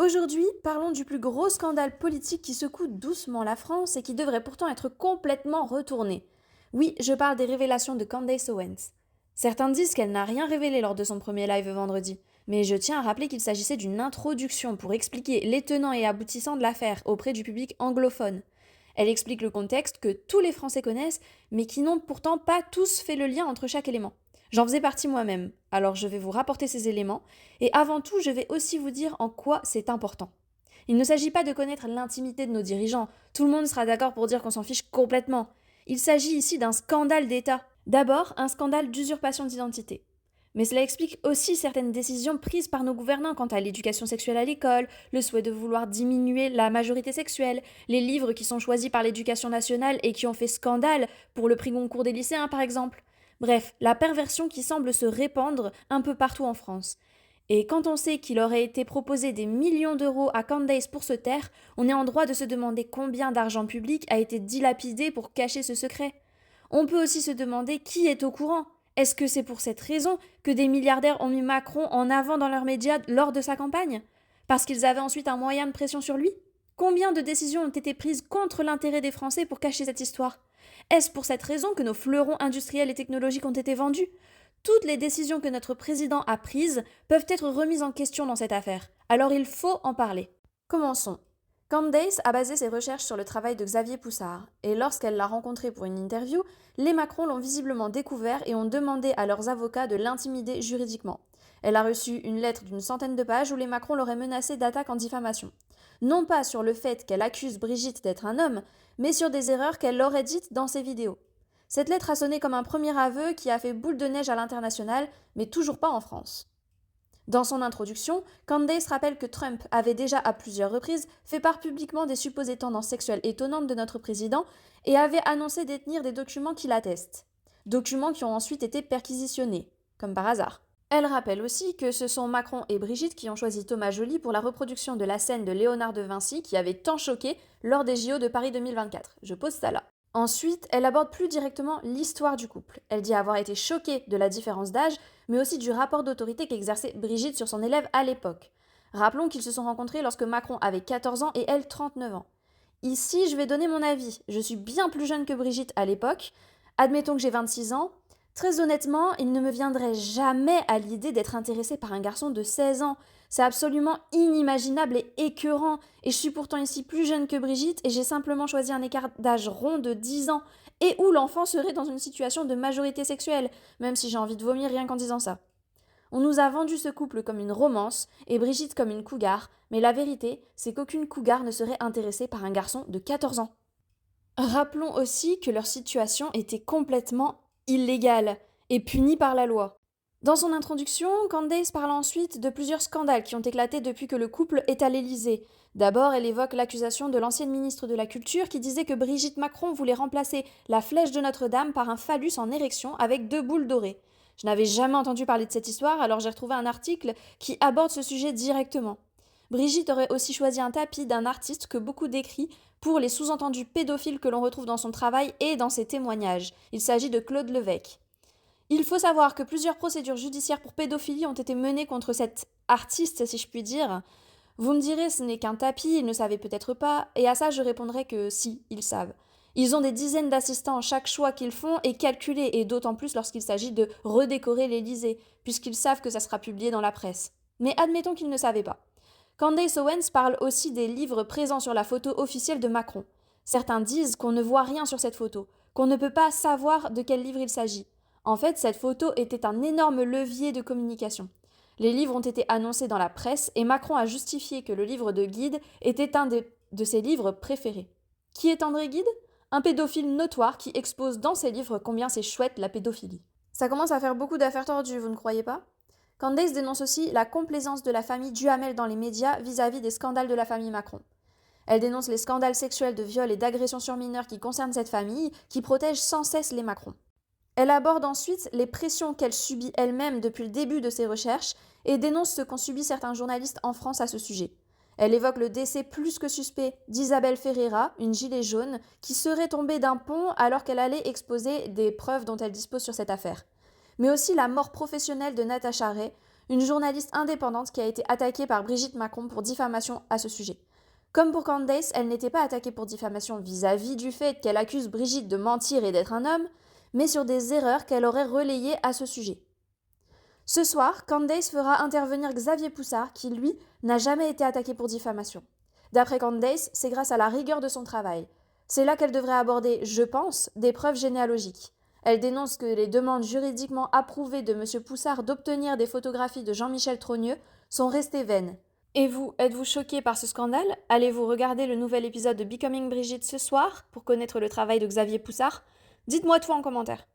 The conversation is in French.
Aujourd'hui, parlons du plus gros scandale politique qui secoue doucement la France et qui devrait pourtant être complètement retourné. Oui, je parle des révélations de Candace Owens. Certains disent qu'elle n'a rien révélé lors de son premier live vendredi, mais je tiens à rappeler qu'il s'agissait d'une introduction pour expliquer les tenants et aboutissants de l'affaire auprès du public anglophone. Elle explique le contexte que tous les Français connaissent, mais qui n'ont pourtant pas tous fait le lien entre chaque élément. J'en faisais partie moi-même, alors je vais vous rapporter ces éléments, et avant tout, je vais aussi vous dire en quoi c'est important. Il ne s'agit pas de connaître l'intimité de nos dirigeants, tout le monde sera d'accord pour dire qu'on s'en fiche complètement. Il s'agit ici d'un scandale d'État. D'abord, un scandale d'usurpation d'identité. Mais cela explique aussi certaines décisions prises par nos gouvernants quant à l'éducation sexuelle à l'école, le souhait de vouloir diminuer la majorité sexuelle, les livres qui sont choisis par l'éducation nationale et qui ont fait scandale pour le prix Goncourt des lycéens par exemple. Bref, la perversion qui semble se répandre un peu partout en France. Et quand on sait qu'il aurait été proposé des millions d'euros à Candace pour se taire, on est en droit de se demander combien d'argent public a été dilapidé pour cacher ce secret. On peut aussi se demander qui est au courant. Est-ce que c'est pour cette raison que des milliardaires ont mis Macron en avant dans leurs médias lors de sa campagne? Parce qu'ils avaient ensuite un moyen de pression sur lui? Combien de décisions ont été prises contre l'intérêt des Français pour cacher cette histoire? Est-ce pour cette raison que nos fleurons industriels et technologiques ont été vendus? Toutes les décisions que notre président a prises peuvent être remises en question dans cette affaire. Alors il faut en parler. Commençons. Candace a basé ses recherches sur le travail de Xavier Poussard, et lorsqu'elle l'a rencontré pour une interview, les Macron l'ont visiblement découvert et ont demandé à leurs avocats de l'intimider juridiquement. Elle a reçu une lettre d'une centaine de pages où les Macron l'auraient menacée d'attaque en diffamation. Non pas sur le fait qu'elle accuse Brigitte d'être un homme, mais sur des erreurs qu'elle aurait dites dans ses vidéos. Cette lettre a sonné comme un premier aveu qui a fait boule de neige à l'international, mais toujours pas en France. Dans son introduction, Candace rappelle que Trump avait déjà à plusieurs reprises fait part publiquement des supposées tendances sexuelles étonnantes de notre président et avait annoncé détenir des documents qui l'attestent. Documents qui ont ensuite été perquisitionnés, comme par hasard. Elle rappelle aussi que ce sont Macron et Brigitte qui ont choisi Thomas Joly pour la reproduction de la scène de Léonard de Vinci qui avait tant choqué lors des JO de Paris 2024. Je pose ça là. Ensuite, elle aborde plus directement l'histoire du couple. Elle dit avoir été choquée de la différence d'âge, mais aussi du rapport d'autorité qu'exerçait Brigitte sur son élève à l'époque. Rappelons qu'ils se sont rencontrés lorsque Macron avait 14 ans et elle 39 ans. Ici, je vais donner mon avis. Je suis bien plus jeune que Brigitte à l'époque. Admettons que j'ai 26 ans. Très honnêtement, il ne me viendrait jamais à l'idée d'être intéressée par un garçon de 16 ans. C'est absolument inimaginable et écœurant. Et je suis pourtant ici plus jeune que Brigitte et j'ai simplement choisi un écart d'âge rond de 10 ans. Et où l'enfant serait dans une situation de majorité sexuelle, même si j'ai envie de vomir rien qu'en disant ça. On nous a vendu ce couple comme une romance et Brigitte comme une cougar, mais la vérité, c'est qu'aucune cougar ne serait intéressée par un garçon de 14 ans. Rappelons aussi que leur situation était complètement illégale et punie par la loi. Dans son introduction, Candace parle ensuite de plusieurs scandales qui ont éclaté depuis que le couple est à l'Élysée. D'abord, elle évoque l'accusation de l'ancienne ministre de la Culture qui disait que Brigitte Macron voulait remplacer la flèche de Notre-Dame par un phallus en érection avec 2 boules dorées. Je n'avais jamais entendu parler de cette histoire, alors j'ai retrouvé un article qui aborde ce sujet directement. Brigitte aurait aussi choisi un tapis d'un artiste que beaucoup décrient pour les sous-entendus pédophiles que l'on retrouve dans son travail et dans ses témoignages. Il s'agit de Claude Levesque. Il faut savoir que plusieurs procédures judiciaires pour pédophilie ont été menées contre cet artiste, si je puis dire. Vous me direz, ce n'est qu'un tapis, ils ne savaient peut-être pas, et à ça je répondrai que si, ils savent. Ils ont des dizaines d'assistants à chaque choix qu'ils font et calculé, et d'autant plus lorsqu'il s'agit de redécorer l'Élysée, puisqu'ils savent que ça sera publié dans la presse. Mais admettons qu'ils ne savaient pas. Candace Owens parle aussi des livres présents sur la photo officielle de Macron. Certains disent qu'on ne voit rien sur cette photo, qu'on ne peut pas savoir de quel livre il s'agit. En fait, cette photo était un énorme levier de communication. Les livres ont été annoncés dans la presse et Macron a justifié que le livre de Guide était un de ses livres préférés. Qui est André Guide? Un pédophile notoire qui expose dans ses livres combien c'est chouette la pédophilie. Ça commence à faire beaucoup d'affaires tordues, vous ne croyez pas? Candace dénonce aussi la complaisance de la famille Duhamel dans les médias vis-à-vis des scandales de la famille Macron. Elle dénonce les scandales sexuels de viol et d'agressions sur mineurs qui concernent cette famille, qui protège sans cesse les Macron. Elle aborde ensuite les pressions qu'elle subit elle-même depuis le début de ses recherches et dénonce ce qu'ont subi certains journalistes en France à ce sujet. Elle évoque le décès plus que suspect d'Isabelle Ferreira, une gilet jaune, qui serait tombée d'un pont alors qu'elle allait exposer des preuves dont elle dispose sur cette affaire. Mais aussi la mort professionnelle de Natacha Ray, une journaliste indépendante qui a été attaquée par Brigitte Macron pour diffamation à ce sujet. Comme pour Candace, elle n'était pas attaquée pour diffamation vis-à-vis du fait qu'elle accuse Brigitte de mentir et d'être un homme, mais sur des erreurs qu'elle aurait relayées à ce sujet. Ce soir, Candace fera intervenir Xavier Poussard, qui, lui, n'a jamais été attaqué pour diffamation. D'après Candace, c'est grâce à la rigueur de son travail. C'est là qu'elle devrait aborder, je pense, des preuves généalogiques. Elle dénonce que les demandes juridiquement approuvées de M. Poussard d'obtenir des photographies de Jean-Michel Trogneux sont restées vaines. Et vous, êtes-vous choqué par ce scandale? Allez-vous regarder le nouvel épisode de Becoming Brigitte ce soir pour connaître le travail de Xavier Poussard? Dites-moi tout en commentaire.